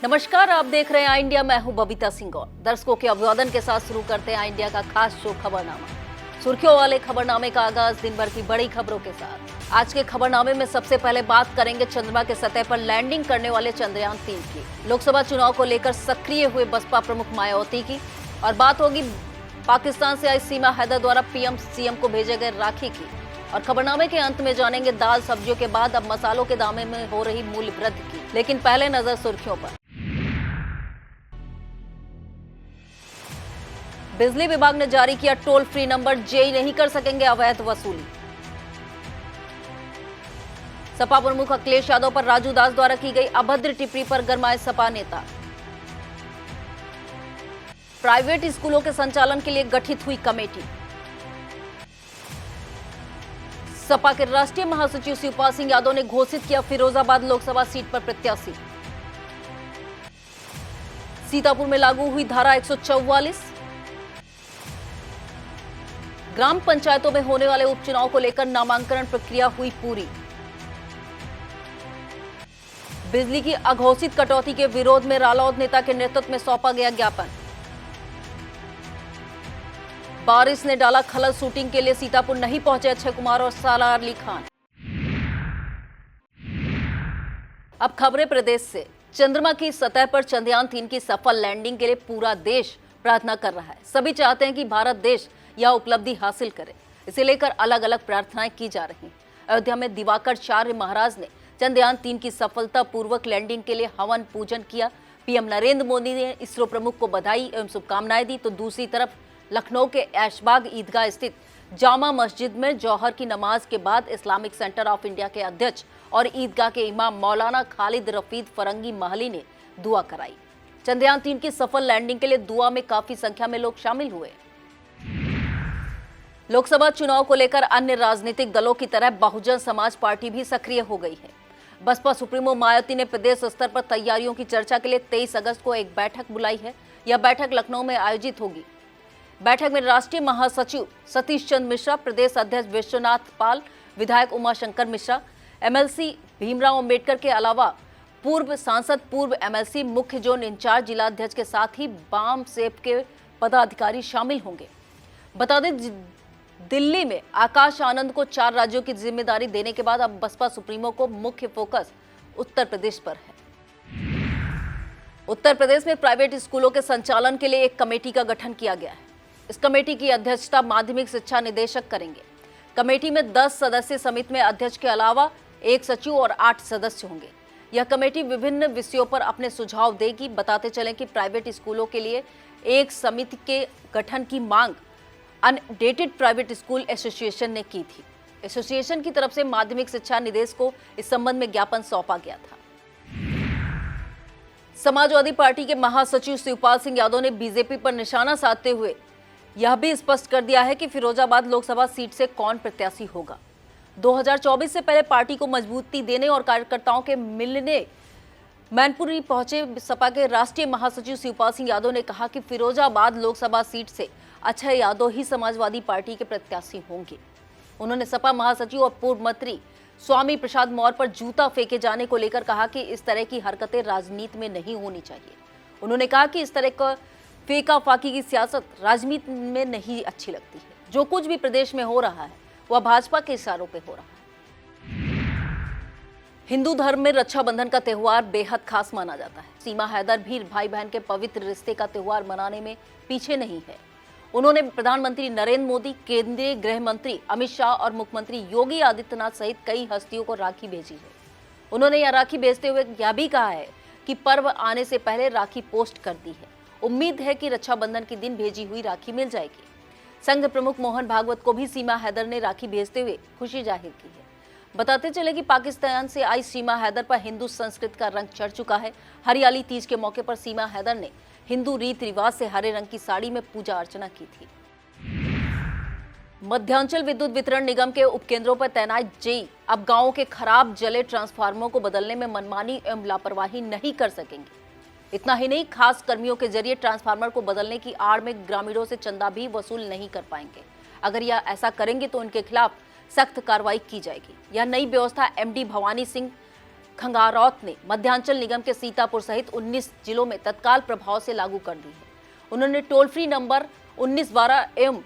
नमस्कार, आप देख रहे हैं आई इंडिया। मैं हूं बबीता सिंह और दर्शकों के अभिवादन के साथ शुरू करते हैं आई इंडिया का खास शो खबरनामा। सुर्खियों वाले खबरनामे का आगाज दिन भर की बड़ी खबरों के साथ। आज के खबरनामे में सबसे पहले बात करेंगे चंद्रमा के सतह पर लैंडिंग करने वाले चंद्रयान 3 की। लोकसभा चुनाव को लेकर सक्रिय हुए बसपा प्रमुख मायावती की, और बात होगी पाकिस्तान से आई सीमा हैदर द्वारा पीएम सीएम को भेजे गए राखी की। और खबरनामे के अंत में जानेंगे दाल सब्जियों के बाद अब मसालों के दामों में हो रही मूल्य वृद्धि की। लेकिन पहले नजर सुर्खियों पर। बिजली विभाग ने जारी किया टोल फ्री नंबर, जेई नहीं कर सकेंगे अवैध वसूली। सपा प्रमुख अखिलेश यादव पर राजू दास द्वारा की गई अभद्र टिप्पणी पर गरमाए सपा नेता। प्राइवेट स्कूलों के संचालन के लिए गठित हुई कमेटी। सपा के राष्ट्रीय महासचिव शिवपाल सिंह यादव ने घोषित किया फिरोजाबाद लोकसभा सीट पर प्रत्याशी। सीतापुर में लागू हुई धारा 144। ग्राम पंचायतों में होने वाले उपचुनाव को लेकर नामांकन प्रक्रिया हुई पूरी। बिजली की अघोषित कटौती के विरोध में रालोद नेता के नेतृत्व में सौंपा गया ज्ञापन। बारिश ने डाला खलल, शूटिंग के लिए सीतापुर नहीं पहुंचे अक्षय कुमार और सारा अली खान। अब खबरें प्रदेश से। चंद्रमा की सतह पर चंद्रयान 3 की सफल लैंडिंग के लिए पूरा देश प्रार्थना कर रहा है। सभी चाहते हैं कि भारत देश यह उपलब्धि हासिल करे। इसे लेकर अलग अलग प्रार्थनाएं की जा रही हैं। अयोध्या में दिवाकराचार्य महाराज ने चंद्रयान 3 की सफलतापूर्वक लैंडिंग के लिए हवन पूजन किया। पीएम नरेंद्र मोदी ने इसरो प्रमुख को बधाई एवं शुभकामनाएं दी, तो दूसरी तरफ लखनऊ के ऐशबाग ईदगाह स्थित जामा मस्जिद में जौहर की नमाज के बाद इस्लामिक सेंटर ऑफ इंडिया के अध्यक्ष और ईदगाह के इमाम मौलाना खालिद रफीद फरंगी महली ने दुआ कराई। चंद्रयान 3 की सफल लैंडिंग के लिए दुआ में काफी संख्या में लोग शामिल हुए। लोकसभा चुनाव को लेकर अन्य राजनीतिक दलों की तरह बहुजन समाज पार्टी भी सक्रिय हो गई है। बसपा सुप्रीमो मायावती ने प्रदेश स्तर पर तैयारियों की चर्चा के लिए 23 अगस्त को एक बैठक बुलाई है। यह बैठक लखनऊ में आयोजित होगी। बैठक में राष्ट्रीय महासचिव सतीश चंद्र मिश्रा, प्रदेश अध्यक्ष विश्वनाथ पाल, विधायक उमाशंकर मिश्रा, एमएलसी भीमराव अंबेडकर के अलावा पूर्व सांसद, पूर्व एमएलसी, मुख्य जोन इंचार्ज, जिलाध्यक्ष के साथ ही बाम सेप के पदाधिकारी शामिल होंगे। बता दें, दिल्ली में आकाश आनंद को 4 राज्यों की जिम्मेदारी देने के बाद अब बसपा सुप्रीमो को मुख्य फोकस उत्तर प्रदेश पर है। उत्तर प्रदेश में प्राइवेट स्कूलों के संचालन के लिए एक कमेटी का गठन किया गया है। इस कमेटी की अध्यक्षता माध्यमिक शिक्षा निदेशक करेंगे। कमेटी में 10 सदस्य समिति में अध्यक्ष के अलावा 1 सचिव और 8 सदस्य होंगे। यह कमेटी विभिन्न विषयों पर अपने सुझाव देगी। बताते चलें कि प्राइवेट स्कूलों के लिए एक समिति के गठन की मांग अनडेटेड प्राइवेट स्कूल एसोसिएशन ने की थी। एसोसिएशन की तरफ से माध्यमिक शिक्षा निदेश को इस संबंध में ज्ञापन सौंपा गया था। समाजवादी पार्टी के महासचिव शिवपाल सिंह यादव ने बीजेपी पर निशाना साधते हुए यह भी स्पष्ट कर दिया है कि फिरोजाबाद लोकसभा सीट से कौन प्रत्याशी होगा। 2024 से पहले पार्टी को मजबूती देने और कार्यकर्ताओं के मिलने मैनपुरी पहुंचे सपा के राष्ट्रीय महासचिव शिवपाल सिंह यादव ने कहा कि फिरोजाबाद लोकसभा सीट से अक्षय यादव ही समाजवादी पार्टी के प्रत्याशी होंगे। उन्होंने सपा महासचिव और पूर्व मंत्री स्वामी प्रसाद मौर्य पर जूता फेंके जाने को लेकर कहा कि इस तरह की हरकतें राजनीति में नहीं होनी चाहिए। उन्होंने कहा कि इस तरह का फेंका फाकी की सियासत राजनीति में नहीं अच्छी लगती है। जो कुछ भी प्रदेश में हो रहा है वह भाजपा के इशारों पे हो रहा है। हिंदू धर्म में रक्षाबंधन का त्योहार बेहद खास माना जाता है। सीमा हैदर भी भाई बहन के पवित्र रिश्ते का त्योहार मनाने में पीछे नहीं है। उन्होंने प्रधानमंत्री नरेंद्र मोदी, केंद्रीय गृह मंत्री अमित शाह और मुख्यमंत्री योगी आदित्यनाथ सहित कई हस्तियों को राखी भेजी है। उन्होंने यह राखी भेजते हुए यह भी कहा है कि पर्व आने से पहले राखी पोस्ट कर दी है। उम्मीद है कि रक्षाबंधन के दिन भेजी हुई राखी मिल जाएगी। संघ प्रमुख मोहन भागवत को भी सीमा हैदर ने राखी भेजते हुए खुशी जाहिर की है। बताते चले कि पाकिस्तान से आई सीमा हैदर पर हिंदू संस्कृति का रंग चढ़ चुका है। हरियाली तीज के मौके पर सीमा हैदर ने हिंदू रीति रिवाज से हरे रंग की साड़ी में पूजा अर्चना की थी। मध्यांचल विद्युत वितरण निगम के उपकेंद्रों पर तैनात जेई अब गांवों के खराब जले ट्रांसफार्मरों को बदलने में मनमानी एवं लापरवाही नहीं कर सकेंगे। इतना ही नहीं, खास कर्मियों के जरिए ट्रांसफार्मर को बदलने की आड़ में ग्रामीणों से चंदा भी वसूल नहीं कर पाएंगे। अगर यह ऐसा करेंगे तो उनके खिलाफ सख्त कार्रवाई की जाएगी। यह नई व्यवस्था एमडी भवानी सिंह खंगारौत ने मध्यांचल निगम के सीतापुर सहित 19 जिलों में तत्काल प्रभाव से लागू कर दी है। उन्होंने टोल फ्री नंबर 1912 एवं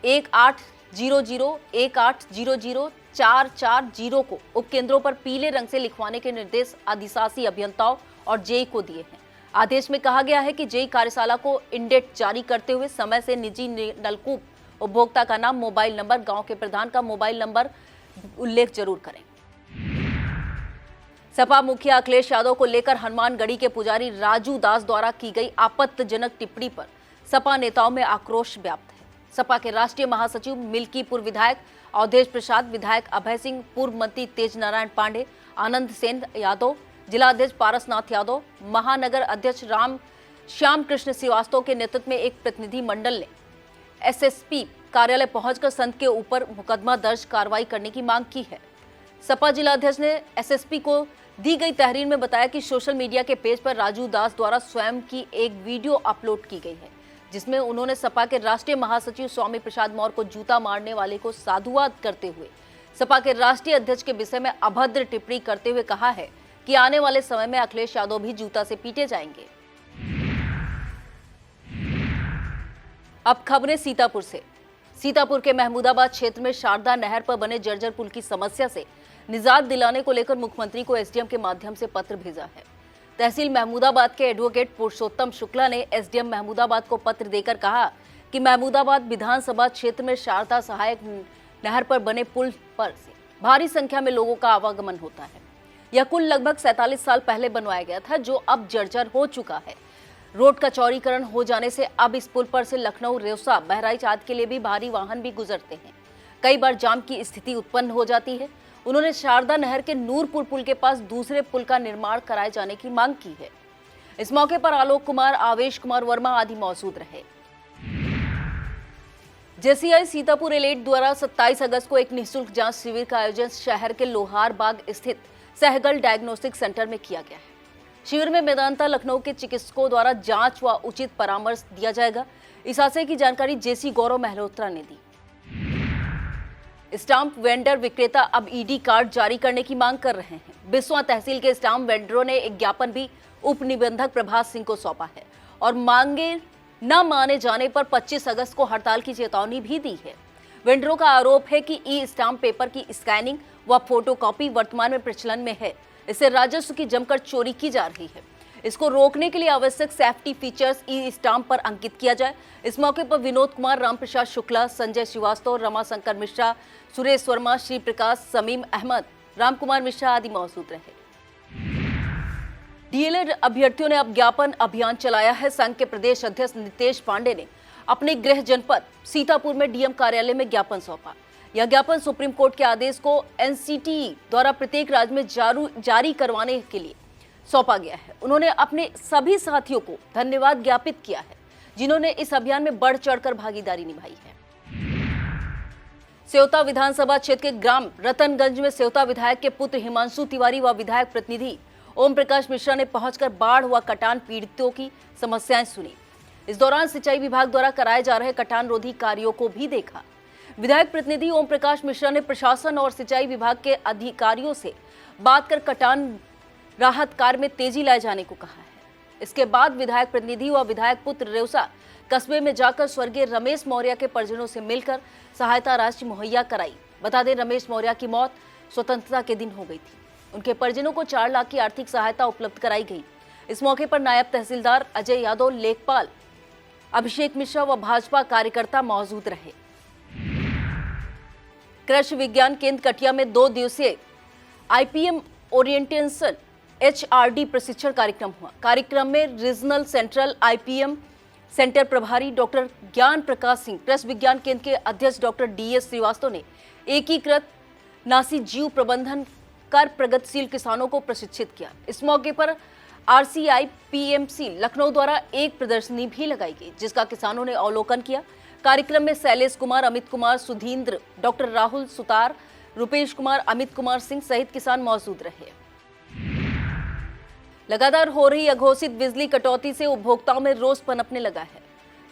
1800-1800-440 को उपकेंद्रों पर पीले रंग से लिखवाने के निर्देश अधिशासी अभियंताओं और जेई को दिए हैं। आदेश में कहा गया है कि जेई कार्यशाला को इंडेट जारी करते हुए समय से निजी नलकूप उपभोक्ता का नाम, मोबाइल नंबर, गांव के प्रधान का मोबाइल नंबर उल्लेख जरूर करें। सपा मुखिया अखिलेश यादव को लेकर हनुमानगढ़ी के पुजारी राजू दास द्वारा की गई आपत्तिजनक टिप्पणी पर सपा नेताओं में आक्रोश व्याप्त है। सपा के राष्ट्रीय महासचिव मिल्कीपुर विधायक अवधेश प्रसाद, विधायक अभय सिंह, पूर्व मंत्री तेज नारायण पांडे, आनंद सेन यादव, जिला अध्यक्ष पारसनाथ यादव, महानगर अध्यक्ष श्याम कृष्ण श्रीवास्तव के नेतृत्व में एक प्रतिनिधि मंडल ने एसएसपी कार्यालय पहुंचकर संत के ऊपर मुकदमा दर्ज कार्रवाई करने की मांग की है। सपा जिला अध्यक्ष ने एसएसपी को दी गई तहरीर में बताया कि सोशल मीडिया के पेज पर राजू दास द्वारा स्वयं की एक वीडियो अपलोड की गई है, जिसमें उन्होंने सपा के राष्ट्रीय महासचिव स्वामी प्रसाद मौर्य को जूता मारने वाले को साधुवाद करते हुए सपा के राष्ट्रीय अध्यक्ष के विषय में अभद्र टिप्पणी करते हुए कहा है कि आने वाले समय में अखिलेश यादव भी जूता से पीटे जाएंगे। अब खबरें सीतापुर से। सीतापुर के महमूदाबाद क्षेत्र में शारदा नहर पर बने जर्जर पुल की समस्या से निजात दिलाने को लेकर मुख्यमंत्री को एसडीएम के माध्यम से पत्र भेजा है। तहसील महमूदाबाद के एडवोकेट पुरुषोत्तम शुक्ला ने एसडीएम महमूदाबाद को पत्र देकर कहा कि महमूदाबाद विधानसभा क्षेत्र में शारदा सहायक नहर पर बने पुल पर से भारी संख्या में लोगों का आवागमन होता है। यह पुल लगभग 47 साल पहले बनवाया गया था, जो अब जर्जर हो चुका है। रोड का चौड़ीकरण हो जाने से अब इस पुल पर से लखनऊ, रेवसा, बहराइच आदि के लिए भी भारी वाहन भी गुजरते हैं। कई बार जाम की स्थिति उत्पन्न हो जाती है। उन्होंने शारदा नहर के नूरपुर पुल के पास दूसरे पुल का निर्माण कराए जाने की मांग की है। इस मौके पर आलोक कुमार, आवेश कुमार वर्मा आदि मौजूद रहे। जेसीआई सीतापुर एलाइट द्वारा 27 अगस्त को एक निःशुल्क जांच शिविर का आयोजन शहर के लोहार बाग स्थित सहगल डायग्नोस्टिक सेंटर में किया गया है। शिविर में मेदांता लखनऊ के चिकित्सकों द्वारा जांच व उचित परामर्श दिया जाएगा। इस आशय की जानकारी जेसी गौरव मेहरोत्रा ने दी। स्टाम्प वेंडर विक्रेता अब ईडी कार्ड जारी करने की मांग कर रहे हैं। बिस्वा तहसील के स्टाम्प वेंडरों ने एक ज्ञापन भी उप निबंधक प्रभात सिंह को सौंपा है और मांगे न माने जाने पर 25 अगस्त को हड़ताल की चेतावनी भी दी है। वेंडरों का आरोप है कि ई स्टाम्प पेपर की स्कैनिंग व फोटोकॉपी वर्तमान में प्रचलन में है। इससे राजस्व की जमकर चोरी की जा रही है। इसको रोकने के लिए आवश्यक सेफ्टी फीचर्स ई स्टाम्प पर अंकित किया जाए। इस मौके पर विनोद कुमार, रामप्रसाद शुक्ला, संजय श्रीवास्तव, रमाशंकर मिश्रा, सुरेश वर्मा, श्री प्रकाश, समीम अहमद, रामकुमार मिश्रा आदि मौजूद रहे। डीएलएड अभ्यर्थियों ने अब ज्ञापन अभियान चलाया है। संघ के प्रदेश अध्यक्ष नितेश पांडे ने अपने गृह जनपद सीतापुर में डीएम कार्यालय में ज्ञापन सौंपा। यह ज्ञापन सुप्रीम कोर्ट के आदेश को एनसीटीई द्वारा प्रत्येक राज्य में जारी करवाने के लिए सौंपा गया है। उन्होंने अपने सभी साथियों को धन्यवाद ज्ञापित किया है, जिन्होंने इस अभियान में बढ़ चढ़कर भागीदारी निभाई है। सेवता विधानसभा क्षेत्र के ग्राम रतनगंज में सेवता विधायक के पुत्र हिमांशु तिवारी व विधायक प्रतिनिधि ओम प्रकाश मिश्रा ने पहुंचकर बाढ़ व कटान पीड़ितों की समस्याएं सुनी। इस दौरान सिंचाई विभाग द्वारा कराए जा रहे कटान रोधी कार्यों को भी देखा। विधायक प्रतिनिधि ओम प्रकाश मिश्रा ने प्रशासन और सिंचाई विभाग के अधिकारियों से बात कर कटान राहत कार्य में तेजी लाए जाने को कहा है। इसके बाद विधायक प्रतिनिधि व विधायक पुत्र रेवसा कस्बे में जाकर स्वर्गीय रमेश मौर्य के परिजनों से मिलकर सहायता राशि मुहैया कराई। बता दें, रमेश मौर्य की मौत स्वतंत्रता के दिन हो गई थी। उनके परिजनों को 4 लाख की आर्थिक सहायता उपलब्ध कराई गई। इस मौके पर नायब तहसीलदार अजय यादव, लेखपाल अभिषेक मिश्रा व भाजपा कार्यकर्ता मौजूद रहे। कृषि विज्ञान केंद्र कटिया में 2 दिवसीय आईपीएम ओरिएंटेशन HRD प्रशिक्षण कार्यक्रम हुआ। कार्यक्रम में रीजनल सेंट्रल आईपीएम सेंटर प्रभारी डॉक्टर ज्ञान प्रकाश सिंह, कृषि विज्ञान केंद्र के अध्यक्ष डॉक्टर DS श्रीवास्तव ने एकीकृत नासी जीव प्रबंधन कर प्रगतिशील किसानों को प्रशिक्षित किया। इस मौके पर RCI PMC लखनऊ द्वारा एक प्रदर्शनी भी लगाई गई, जिसका किसानों ने अवलोकन किया। कार्यक्रम में शैलेश कुमार, अमित कुमार, सुधींद्र, डॉक्टर राहुल सुतार, रुपेश कुमार, अमित कुमार सिंह सहित किसान मौजूद रहे। लगातार हो रही अघोषित बिजली कटौती से उपभोक्ताओं में रोष पनपने लगा है।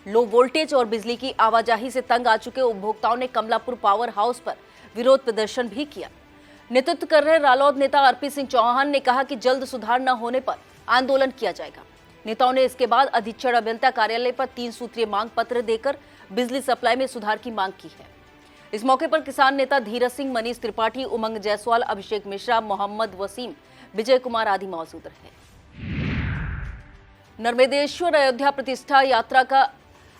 लो वोल्टेज और बिजली की आवाजाही से तंग आ चुके उपभोक्ताओं ने कमलापुर पावर हाउस पर विरोध प्रदर्शन भी किया। नेतृत्व कर रहे रालोद नेता आरपी सिंह चौहान ने कहा कि जल्द सुधार न होने पर आंदोलन किया जाएगा। नेताओं ने इसके बाद अधीक्षण अभियंता कार्यालय पर 3 सूत्रीय मांग पत्र देकर बिजली सप्लाई में सुधार की मांग की है। इस मौके पर किसान नेता धीरज सिंह, मनीष त्रिपाठी, उमंग जायसवाल, अभिषेक मिश्रा, मोहम्मद वसीम, विजय कुमार आदि मौजूद रहे। नर्मदेश्वर अयोध्या प्रतिष्ठा यात्रा का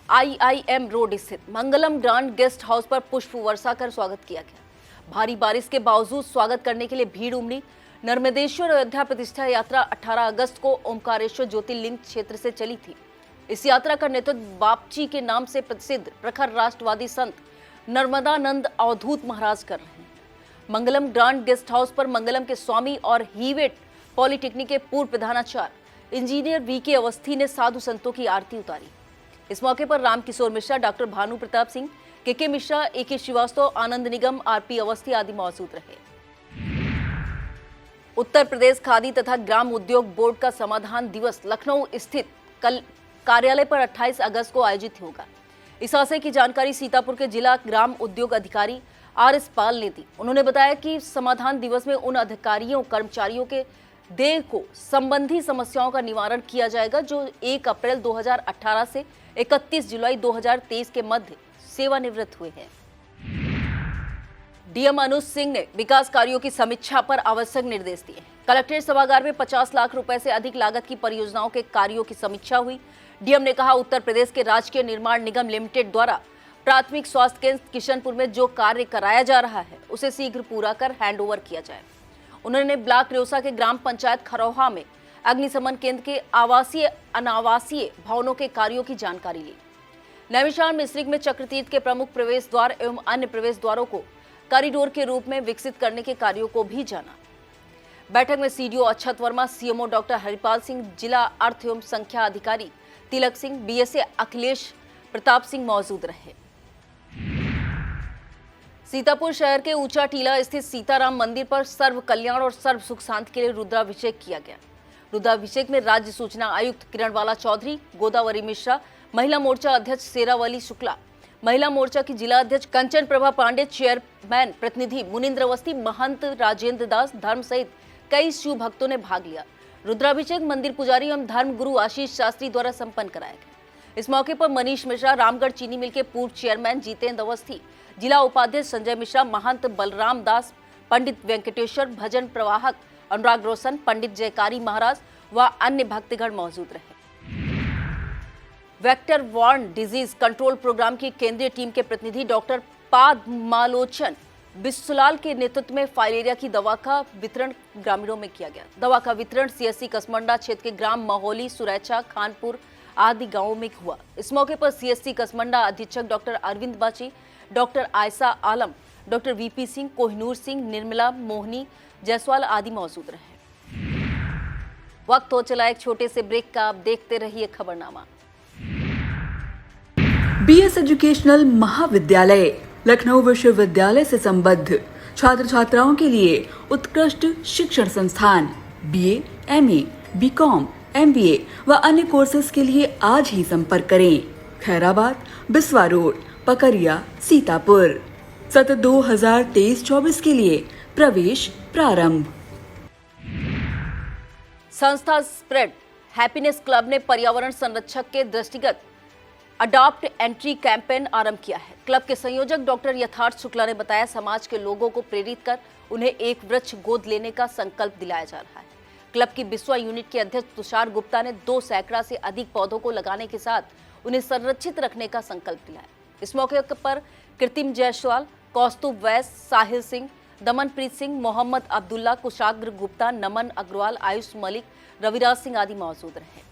IIM रोड स्थित मंगलम ग्रांड गेस्ट हाउस पर पुष्प वर्षा कर स्वागत किया गया। भारी बारिश के बावजूद स्वागत करने के लिए भीड़ उमड़ी। नर्मदेश्वर अयोध्या प्रतिष्ठा यात्रा 18 अगस्त को ओमकारेश्वर ज्योतिर्लिंग क्षेत्र से चली थी। इस यात्रा का नेतृत्व बापची के नाम से प्रसिद्ध प्रखर राष्ट्रवादी संत नर्मदानंद अवधूत महाराज कर रहे हैं। मंगलम ग्रांड गेस्ट हाउस पर मंगलम के स्वामी और हीवेट पॉलिटेक्निक के पूर्व प्रधानाचार्य इंजीनियर VK अवस्थी ने साधु संतों की आरती उतारी। इस मौके पर Ramkishore Mishra, doctor Bhanu Pratap Singh, KK Mishra, AK Srivastava, Anand Nigam, RP Awasthi आदि मौजूद रहे। उत्तर प्रदेश खादी तथा ग्राम उद्योग बोर्ड का समाधान दिवस लखनऊ स्थित कल कार्यालय पर 28 अगस्त को आयोजित होगा। इस आशय की जानकारी सीतापुर के जिला ग्राम उद्योग अधिकारी RS पाल ने दी। उन्होंने बताया कि समाधान दिवस में उन अधिकारियों कर्मचारियों के देय को संबंधी समस्याओं का निवारण किया जाएगा जो 1 अप्रैल 2018 से 31 जुलाई 2023 के मध्य सेवानिवृत्त हुए हैं। DM अनुज सिंह ने विकास कार्यों की समीक्षा पर आवश्यक निर्देश दिए। कलेक्ट्रेट सभागार में 50 लाख रुपए से अधिक लागत की परियोजनाओं के कार्यों की समीक्षा हुई। DM ने कहा, उत्तर प्रदेश के राजकीय निर्माण निगम लिमिटेड द्वारा प्राथमिक स्वास्थ्य केंद्र किशनपुर में जो कार्य कराया जा रहा है उसे शीघ्र पूरा कर हैंडओवर किया जाए। उन्होंने ब्लॉक रेउसा के ग्राम पंचायत खरोहा में अग्निशमन केंद्र के आवासीय अनावासीय भवनों के कार्यों की जानकारी ली। नैमिषारण्य मिश्रिक में चक्रतीर्थ के प्रमुख प्रवेश द्वार एवं अन्य प्रवेश द्वारों को कॉरिडोर के रूप में विकसित करने के कार्यों को भी जाना। बैठक में CDO अक्षत वर्मा, CMO डॉक्टर हरिपाल सिंह, जिला अर्थ एवं संख्या अधिकारी तिलक सिंह, BSA अखिलेश प्रताप सिंह मौजूद रहे। सीतापुर शहर के ऊंचा टीला स्थित सीताराम मंदिर पर सर्व कल्याण और सर्व सुख शांति के लिए रुद्राभिषेक किया गया। रुद्राभिषेक में राज्य सूचना आयुक्त किरणवाला चौधरी, गोदावरी मिश्रा, महिला मोर्चा अध्यक्ष शेरावली शुक्ला, महिला मोर्चा की जिला अध्यक्ष कंचन प्रभा पांडे, चेयरमैन प्रतिनिधि मुनिंद्र अवस्थी, महंत राजेंद्र दास, धर्म सहित कई शिव भक्तों ने भाग लिया। रुद्राभिषेक मंदिर पुजारी एवं धर्म गुरु आशीष शास्त्री द्वारा संपन्न कराया गया। इस मौके पर मनीष मिश्रा, रामगढ़ चीनी मिल के पूर्व चेयरमैन जितेंद्र अवस्थी, जिला उपाध्यक्ष संजय मिश्रा, महंत बलराम दास, पंडित वेंकटेश्वर, भजन प्रवाहक अनुराग रोशन, पंडित जयकारी महाराज व अन्य भक्तगण मौजूद रहे। Vector borne disease control program की केंद्रीय टीम के प्रतिनिधि डॉक्टर पादमालोचन बिस्सुलाल के नेतृत्व में फाइलेरिया की दवा का वितरण ग्रामीणों में किया गया। दवा का वितरण CSC कसमंडा क्षेत्र के ग्राम महोली, सुरैचा, खानपुर आदि गांवों में हुआ। इस मौके पर CSC कसमंडा अधीक्षक डॉक्टर अरविंद बाची, डॉक्टर आयशा आलम, डॉक्टर VP सिंह, कोहिनूर सिंह, निर्मला मोहनी जायसवाल आदि मौजूद रहे। वक्त हो चला एक छोटे से ब्रेक का, आप देखते रहिए खबरनामा। BS एजुकेशनल महाविद्यालय लखनऊ विश्वविद्यालय से संबद्ध छात्र छात्राओं के लिए उत्कृष्ट शिक्षण संस्थान BA, MA, BCom, MBA व अन्य कोर्सेज के लिए आज ही संपर्क करें। खैराबाद, बिस्वा रोड, पकरिया, सीतापुर। सत्र 2023-24 के लिए प्रवेश प्रारंभ। संस्था स्प्रेड हैप्पीनेस क्लब ने पर्यावरण संरक्षक के दृष्टिगत अडॉप्ट एंट्री कैंपेन आरंभ किया है। क्लब के संयोजक डॉक्टर यथार्थ शुक्ला ने बताया, समाज के लोगों को प्रेरित कर उन्हें एक वृक्ष गोद लेने का संकल्प दिलाया जा रहा है। क्लब की बिस्वा यूनिट के अध्यक्ष तुषार गुप्ता ने 2 सैकड़ा से अधिक पौधों को लगाने के साथ उन्हें संरक्षित रखने का संकल्प दिलाया। इस मौके पर कृत्रिम जायसवाल, कौस्तुभ वैस, साहिल सिंह, दमनप्रीत सिंह, मोहम्मद अब्दुल्ला, कुशाग्र गुप्ता, नमन अग्रवाल, आयुष मलिक, रविराज सिंह आदि मौजूद रहे।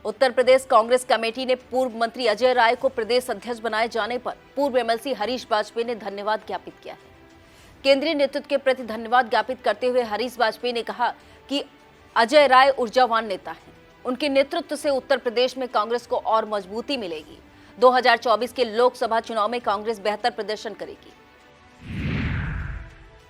उत्तर प्रदेश कांग्रेस कमेटी ने पूर्व मंत्री अजय राय को प्रदेश अध्यक्ष बनाए जाने पर पूर्व MLC हरीश वाजपेयी ने धन्यवाद ज्ञापित किया है। केंद्रीय नेतृत्व के प्रति धन्यवाद ज्ञापित करते हुए हरीश वाजपेयी ने कहा कि अजय राय ऊर्जावान नेता हैं। उनके नेतृत्व से उत्तर प्रदेश में कांग्रेस को और मजबूती मिलेगी। 2024 के लोकसभा चुनाव में कांग्रेस बेहतर प्रदर्शन करेगी।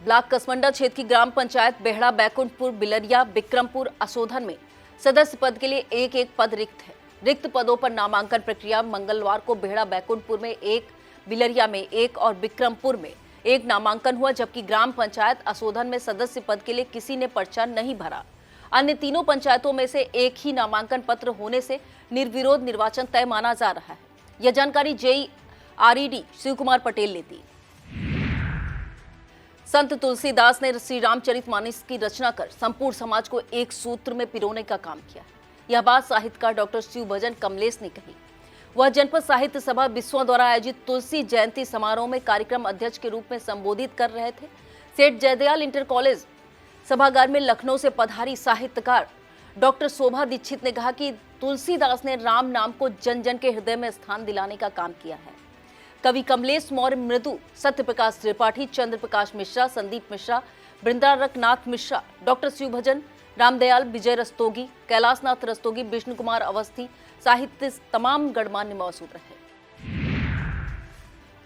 ब्लॉक कसमंडा क्षेत्र की ग्राम पंचायत बेहड़ा, बैकुंठपुर, बिलरिया, विक्रमपुर, असोधन में सदस्य पद के लिए एक पद रिक्त है। रिक्त पदों पर नामांकन प्रक्रिया मंगलवार को बेहड़ा बैकुंठपुर में 1, बिलरिया में 1 और विक्रमपुर में एक नामांकन हुआ, जबकि ग्राम पंचायत असोधन में सदस्य पद के लिए किसी ने पर्चा नहीं भरा। अन्य तीनों पंचायतों में से एक ही नामांकन पत्र होने से निर्विरोध निर्वाचन तय माना जा रहा है। यह जानकारी JRED शिव कुमार पटेल ने दी। संत तुलसीदास ने श्री रामचरितमानस की रचना कर संपूर्ण समाज को एक सूत्र में पिरोने का काम किया है। यह बात साहित्यकार डॉक्टर शिवभजन कमलेश ने कही। वह जनपद साहित्य सभा बिस्वा द्वारा आयोजित तुलसी जयंती समारोह में कार्यक्रम अध्यक्ष के रूप में संबोधित कर रहे थे। सेठ जयदयाल इंटर कॉलेज सभागार में लखनऊ से पधारी साहित्यकार डॉक्टर शोभा दीक्षित ने कहा कि तुलसीदास ने राम नाम को जन जन के हृदय में स्थान दिलाने का काम किया है। कवि कमलेश मौर्य, मृदु, सत्यप्रकाश त्रिपाठी, चंद्र प्रकाश मिश्रा, संदीप मिश्रा, बृंदारकनाथ मिश्रा, डॉक्टर शिवभजन, रामदयाल, विजय रस्तोगी, कैलाशनाथ रस्तोगी, विष्णु कुमार अवस्थी, साहित्य तमाम गणमान्य मौजूद रहे।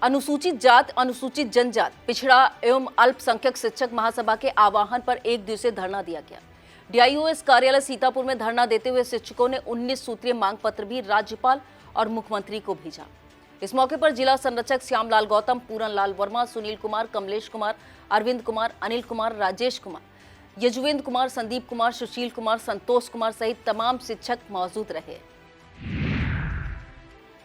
अनुसूचित जात, अनुसूचित जनजात, पिछड़ा एवं अल्पसंख्यक शिक्षक महासभा के आह्वान पर एक दिवसीय धरना दिया गया। DIOS कार्यालय सीतापुर में धरना देते हुए शिक्षकों ने 19 सूत्रीय मांग पत्र भी राज्यपाल और मुख्यमंत्री को भेजा। इस मौके पर जिला संरक्षक श्यामलाल गौतम, पूरन लाल वर्मा, सुनील कुमार, कमलेश कुमार, अरविंद कुमार, अनिल कुमार, राजेश कुमार, यजुवेंद्र कुमार, संदीप कुमार, सुशील कुमार, संतोष कुमार सहित तमाम शिक्षक मौजूद रहे।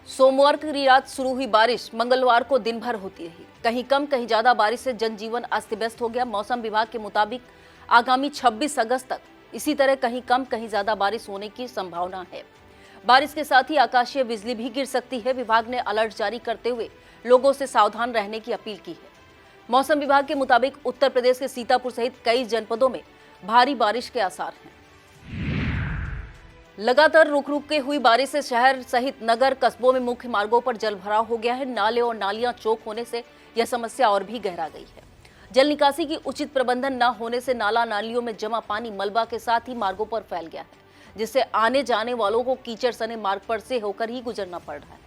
सोमवार की रात शुरू हुई बारिश मंगलवार को दिन भर होती रही। कहीं कम कहीं ज्यादा बारिश से जनजीवन अस्त व्यस्त हो गया। मौसम विभाग के मुताबिक आगामी 26 अगस्त तक इसी तरह कहीं कम कहीं ज्यादा बारिश होने की संभावना है। बारिश के साथ ही आकाशीय बिजली भी गिर सकती है। विभाग ने अलर्ट जारी करते हुए लोगों से सावधान रहने की अपील की है। मौसम विभाग के मुताबिक उत्तर प्रदेश के सीतापुर सहित कई जनपदों में भारी बारिश के आसार हैं। लगातार रुक रुक के हुई बारिश से शहर सहित नगर कस्बों में मुख्य मार्गों पर जलभराव हो गया है। नाले और नालियां चौक होने से यह समस्या और भी गहरा गई है। जल निकासी की उचित प्रबंधन न होने से नाला नालियों में जमा पानी मलबा के साथ ही मार्गों पर फैल गया है, जिससे आने जाने वालों को कीचड़ सने मार्ग पर से होकर ही गुजरना पड़ रहा है।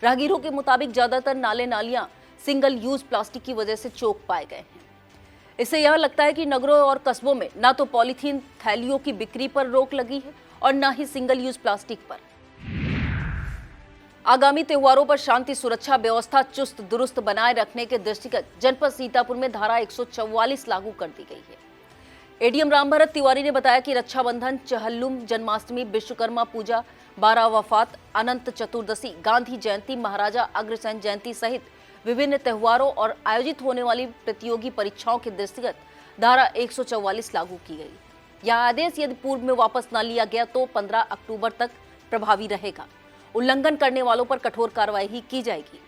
राहगीरों के मुताबिक ज्यादातर नाले नालियां सिंगल यूज प्लास्टिक की वजह से चौक पाए गए हैं। इससे यह लगता है कि नगरों और कस्बों में न तो पॉलीथीन थैलियों की बिक्री पर रोक लगी है और न ही सिंगल यूज प्लास्टिक पर। आगामी त्योहारों पर शांति सुरक्षा व्यवस्था चुस्त दुरुस्त बनाए रखने के दृष्टिगत जनपद सीतापुर में धारा 144 लागू कर दी गई है। ADM रामभरत तिवारी ने बताया कि रक्षाबंधन, चहल्लुम, जन्माष्टमी, विश्वकर्मा पूजा, 12 वफात, अनंत चतुर्दशी, गांधी जयंती, महाराजा अग्रसेन जयंती सहित विभिन्न त्योहारों और आयोजित होने वाली प्रतियोगी परीक्षाओं के दृष्टिगत धारा 144 लागू की गई। यह आदेश यदि पूर्व में वापस न लिया गया तो 15 अक्टूबर तक प्रभावी रहेगा। उल्लंघन करने वालों पर कठोर कार्रवाई ही की जाएगी।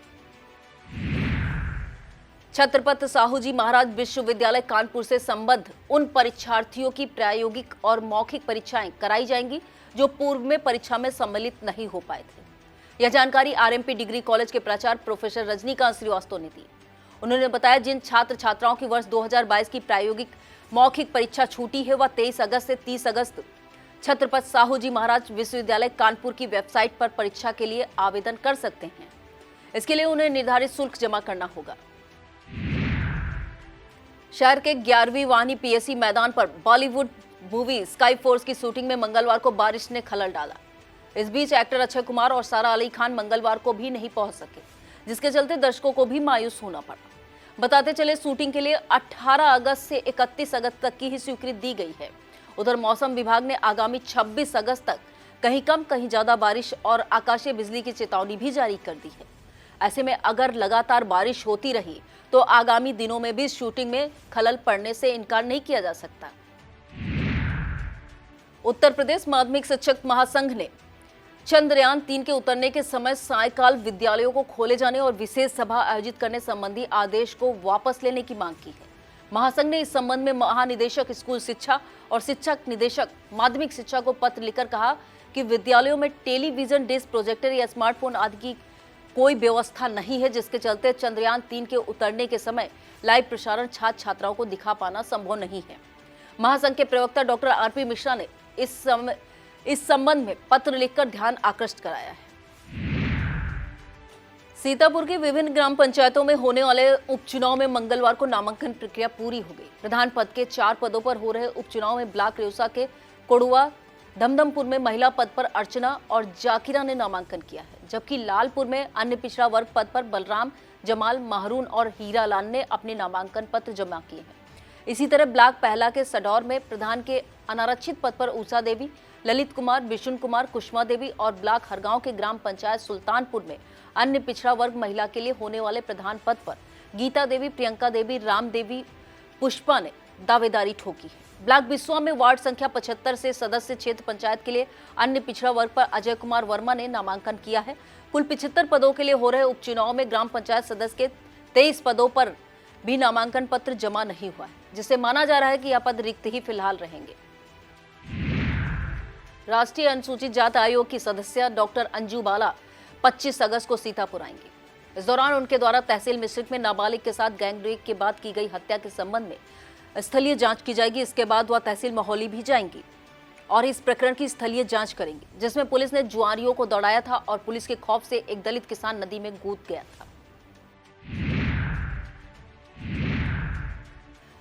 छत्रपति साहू जी महाराज विश्वविद्यालय कानपुर से संबद्ध उन परीक्षार्थियों की प्रायोगिक और मौखिक परीक्षाएं कराई जाएंगी जो पूर्व में परीक्षा में सम्मिलित नहीं हो पाए थे। यह जानकारी RMP डिग्री कॉलेज के प्राचार्य प्रोफेसर रजनीकांत श्रीवास्तव ने दी। उन्होंने बताया जिन छात्र छात्राओं की वर्ष 2022 की प्रायोगिक मौखिक परीक्षा छूटी है वह 23 अगस्त से 30 अगस्त छत्रपति साहू जी महाराज विश्वविद्यालय कानपुर की वेबसाइट पर परीक्षा के लिए आवेदन कर सकते हैं। इसके लिए उन्हें निर्धारित शुल्क जमा करना होगा। शहर के 11वीं वाहिनी PSC मैदान पर बॉलीवुड मूवी स्काई फोर्स की शूटिंग में मंगलवार को बारिश ने खलल डाला। इस बीच एक्टर अक्षय कुमार और सारा अली खान मंगलवार को भी नहीं पहुंच सके, जिसके चलते दर्शकों को भी मायूस होना पड़ा। बताते चले शूटिंग के लिए 18 अगस्त से 31 अगस्त तक की ही स्वीकृति दी गई है। उधर मौसम विभाग ने आगामी 26 अगस्त तक कहीं कम कहीं ज्यादा बारिश और आकाशीय बिजली की चेतावनी भी जारी कर दी है। ऐसे में अगर लगातार बारिश होती रही तो आगामी दिनों में भी शूटिंग में खलल पड़ने से इनकार नहीं किया जा सकता। उत्तर प्रदेश माध्यमिक शिक्षक महासंघ ने चंद्रयान 3 के उतरने के समय सायकाल विद्यालयों को खोले जाने और विशेष सभा आयोजित करने संबंधी आदेश को वापस लेने की मांग की है। महासंघ ने इस संबंध में महानिदेशक स्कूल शिक्षा और शिक्षक निदेशक माध्यमिक शिक्षा को पत्र लिखकर कहा कि विद्यालयों में टेलीविजन डिश, प्रोजेक्टर या स्मार्टफोन आदि की कोई व्यवस्था नहीं है, जिसके चलते चंद्रयान 3 के उतरने के समय लाइव प्रसारण छात्र छात्राओं को दिखा पाना संभव नहीं है। महासंघ के प्रवक्ता डॉक्टर RP मिश्रा ने इस संबंध में पत्र लिखकर ध्यान आकृष्ट कराया है। सीतापुर की विभिन्न ग्राम पंचायतों में होने वाले उपचुनाव में मंगलवार को नामांकन प्रक्रिया पूरी हो गई। प्रधान पद के 4 पदों पर हो रहे उपचुनाव में ब्लॉक रेउसा के कोड़ुआ, धमधमपुर में महिला पद पर अर्चना और जाकिरा ने नामांकन किया है, जबकि लालपुर में अन्य पिछड़ा वर्ग पद पर बलराम, जमाल, महरून और हीरालाल ने अपने नामांकन पत्र जमा किए हैं। इसी तरह ब्लॉक पहला के सडौर में प्रधान के अनारक्षित पद पर उषा देवी, ललित कुमार, विष्णु कुमार, कुष्मा देवी और ब्लॉक हरगांव के ग्राम पंचायत सुल्तानपुर में अन्य पिछड़ा वर्ग महिला के लिए होने वाले प्रधान पद पर गीता देवी, प्रियंका देवी, राम देवी, पुष्पा ने दावेदारी ठोकी है। ब्लॉक बिस्वा में वार्ड संख्या 75 से सदस्य क्षेत्र पंचायत के लिए अन्य पिछड़ा वर्ग पर अजय कुमार वर्मा ने नामांकन किया है। कुल 75 पदों के लिए हो रहे उपचुनाव में ग्राम पंचायत सदस्य के 23 पदों पर भी नामांकन पत्र जमा नहीं हुआ है, जिससे माना जा रहा है कि यह पद रिक्त ही फिलहाल रहेंगे। राष्ट्रीय अनुसूचित जाति आयोग की सदस्य डॉक्टर अंजू बाला 25 अगस्त को सीतापुर आएंगी। इस दौरान उनके द्वारा तहसील मिश्रिक में नाबालिग के साथ गैंगरेप के बाद की गई हत्या के संबंध में स्थलीय जांच की जाएगी। इसके बाद वह तहसील मोहाली भी जाएंगी और इस प्रकरण की स्थलीय जांच करेंगी, जिसमें पुलिस ने जुआरियों को दौड़ाया था और पुलिस के खौफ से एक दलित किसान नदी में कूद गया था।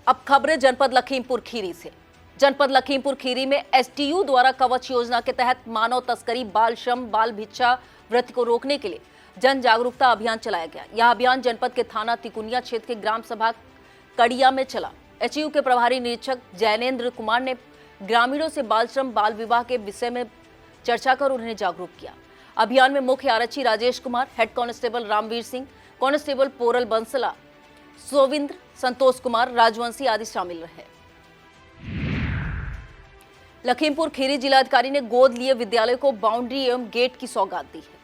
अब खबरें जनपद लखीमपुर खीरी से। जनपद लखीमपुर खीरी में एसटीयू द्वारा कवच योजना के तहत मानव तस्करी, बाल श्रम, बाल भिक्षा वृत्ति को रोकने के लिए जन जागरूकता अभियान चलाया गया। यह अभियान जनपद के थाना तिकुनिया क्षेत्र के ग्राम सभा कड़िया में चला। एचयू के प्रभारी निरीक्षक जैनेन्द्र कुमार ने ग्रामीणों से बाल श्रम, बाल विवाह के विषय में चर्चा कर उन्हें जागरूक किया। अभियान में मुख्य आरक्षी Rajesh Kumar, head constable Ramvir Singh, constable Poral Bansla, Sovindra, Santosh Kumar, Rajvanshi आदि शामिल रहे। लखीमपुर खीरी जिलाधिकारी ने गोद लिए विद्यालय को बाउंड्री एवं गेट की सौगात दी है।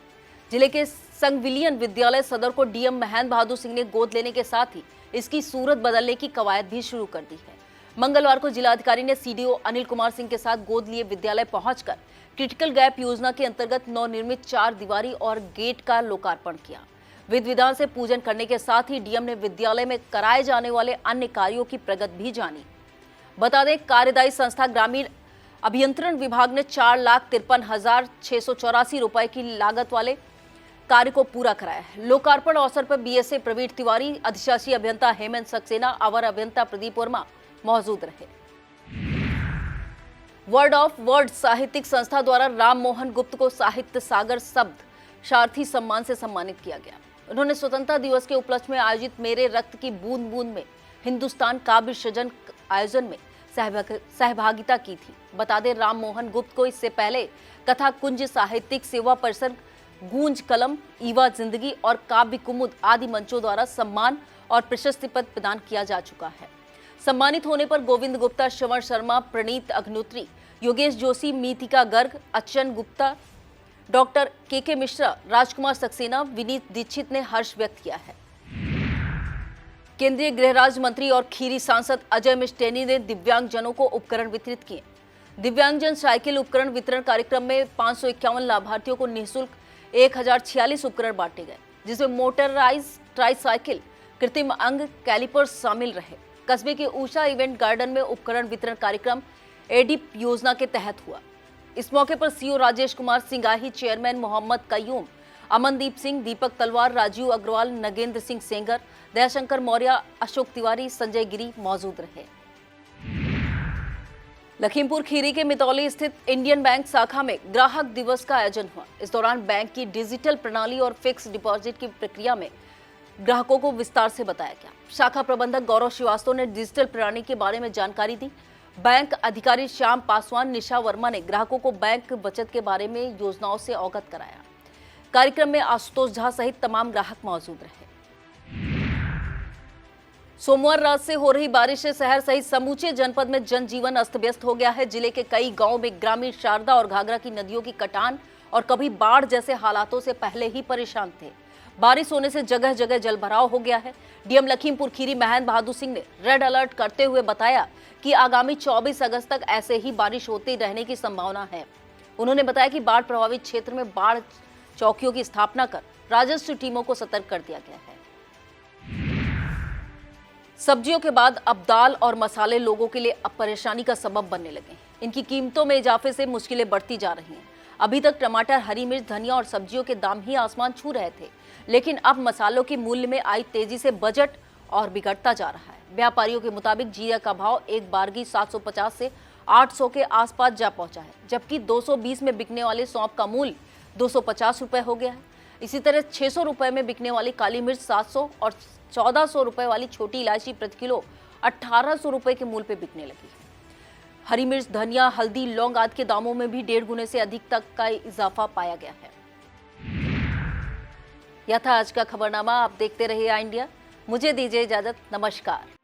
जिले के संगविलियन विद्यालय सदर को डीएम महेंद्र बहादुर सिंह ने गोद लेने के साथ ही इसकी सूरत बदलने की कवायद भी शुरू कर दी है। मंगलवार को जिलाधिकारी ने सीडीओ अनिल कुमार सिंह के साथ गोद लिए विद्यालय पहुंचकर क्रिटिकल गैप योजना के अंतर्गत नवनिर्मित 4 दीवारी और गेट का लोकार्पण किया। विधि विधान से पूजन करने के साथ ही डीएम ने विद्यालय में कराए जाने वाले अन्य कार्यों की प्रगति भी जानी। बता दें, कार्यदायी संस्था ग्रामीण अभियंत्रण विभाग ने 4,53,684 रुपए की लागत वाले कार्य को पूरा कराया है। लोकार्पण अवसर पर बीएसए प्रवीण तिवारी, अधिशासी अभियंता हेमंत सक्सेना, अवर अभियंता प्रदीप वर्मा मौजूद रहे। वर्ड ऑफ वर्ड साहित्यिक संस्था द्वारा राम मोहन गुप्त को साहित्य सागर शब्द सारथी सम्मान से सम्मानित किया गया। उन्होंने स्वतंत्रता दिवस के उपलक्ष्य में आयोजित मेरे रक्त की बूंद बूंद में हिंदुस्तान काव्य सृजन आयोजन में सहभागिता की थी। बता दें, राम मोहन गुप्त को इससे पहले कथा कुंज, साहित्यिक सेवा परिसर, गूंज कलम, ईवा जिंदगी और काव्य कुमुद आदि मंचों द्वारा सम्मान और प्रशस्ति पत्र प्रदान किया जा चुका है। सम्मानित होने पर गोविंद गुप्ता, श्रवण शर्मा, प्रणीत अग्निहोत्री, योगेश जोशी, मीतिका गर्ग, अच्चन गुप्ता, डॉक्टर के मिश्रा, राजकुमार सक्सेना, विनीत दीक्षित ने हर्ष व्यक्त किया है। केंद्रीय गृह राज्य मंत्री और खीरी सांसद अजय मिस्टेनी ने दिव्यांगजनों को उपकरण वितरित किए। दिव्यांगजन साइकिल उपकरण वितरण कार्यक्रम में 551 लाभार्थियों को निःशुल्क 1046 उपकरण बांटे गए, जिसमें मोटराइज ट्राईसाइकिल, कृत्रिम अंग, कैलिपर्स शामिल रहे। कस्बे के ऊषा इवेंट गार्डन में उपकरण वितरण कार्यक्रम एडीप योजना के तहत हुआ। इस मौके पर सीओ राजेश कुमार सिंगाही, चेयरमैन मोहम्मद कयूम, अमनदीप सिंह, दीपक तलवार, राजीव अग्रवाल, नगेंद्र सिंह सेंगर, दयाशंकर मौर्य, अशोक तिवारी, संजय गिरी मौजूद रहे। लखीमपुर खीरी के मितौली स्थित इंडियन बैंक शाखा में ग्राहक दिवस का आयोजन हुआ। इस दौरान बैंक की डिजिटल प्रणाली और फिक्स डिपॉजिट की प्रक्रिया में ग्राहकों को विस्तार से बताया गया। शाखा प्रबंधक गौरव श्रीवास्तव ने डिजिटल प्रणाली के बारे में जानकारी दी। बैंक अधिकारी श्याम पासवान, निशा वर्मा ने ग्राहकों को बैंक बचत के बारे में योजनाओं से अवगत कराया। कार्यक्रम में आशुतोष झा सहित तमाम ग्राहक मौजूद रहे। सोमवार रात से हो रही बारिश से शहर सहित समूचे जनपद में जनजीवन अस्त व्यस्त हो गया है। जिले के कई गांवों में ग्रामीण शारदा और घाघरा की नदियों की कटान और कभी बाढ़ जैसे हालातों से पहले ही परेशान थे। बारिश होने से जगह जगह जलभराव हो गया है। डीएम लखीमपुर खीरी महेंद्र बहादुर सिंह ने रेड अलर्ट करते हुए बताया कि आगामी 24 अगस्त तक ऐसे ही बारिश होती रहने की संभावना है। उन्होंने बताया कि बाढ़ प्रभावित क्षेत्र में बाढ़ चौकियों की स्थापना कर राजस्व टीमों को सतर्क कर दिया गया है। सब्जियों के बाद अब दाल और मसाले लोगों के लिए अब परेशानी का सबब बनने लगे हैं। इनकी कीमतों में इजाफे से मुश्किलें बढ़ती जा रही हैं। अभी तक टमाटर, हरी मिर्च, धनिया और सब्जियों के दाम ही आसमान छू रहे थे, लेकिन अब मसालों के मूल्य में आई तेजी से बजट और बिगड़ता जा रहा है। व्यापारियों के मुताबिक जीरा का भाव एक बारगी 750 से 800 के आसपास जा पहुंचा है, जबकि 220 में बिकने वाले सौंफ का मूल्य 250 रुपए हो गया है। इसी तरह 600 रुपए में बिकने वाली काली मिर्च 700 और 1400 रुपए वाली छोटी इलायची प्रति किलो 1800 रुपए के मूल्य पे बिकने लगी। हरी मिर्च, धनिया, हल्दी, लौंग आदि के दामों में भी 1.5 गुने से अधिक तक का इजाफा पाया गया है। यह था आज का खबरनामा। आप देखते रहिए इंडिया। मुझे दीजिए इजाजत। नमस्कार।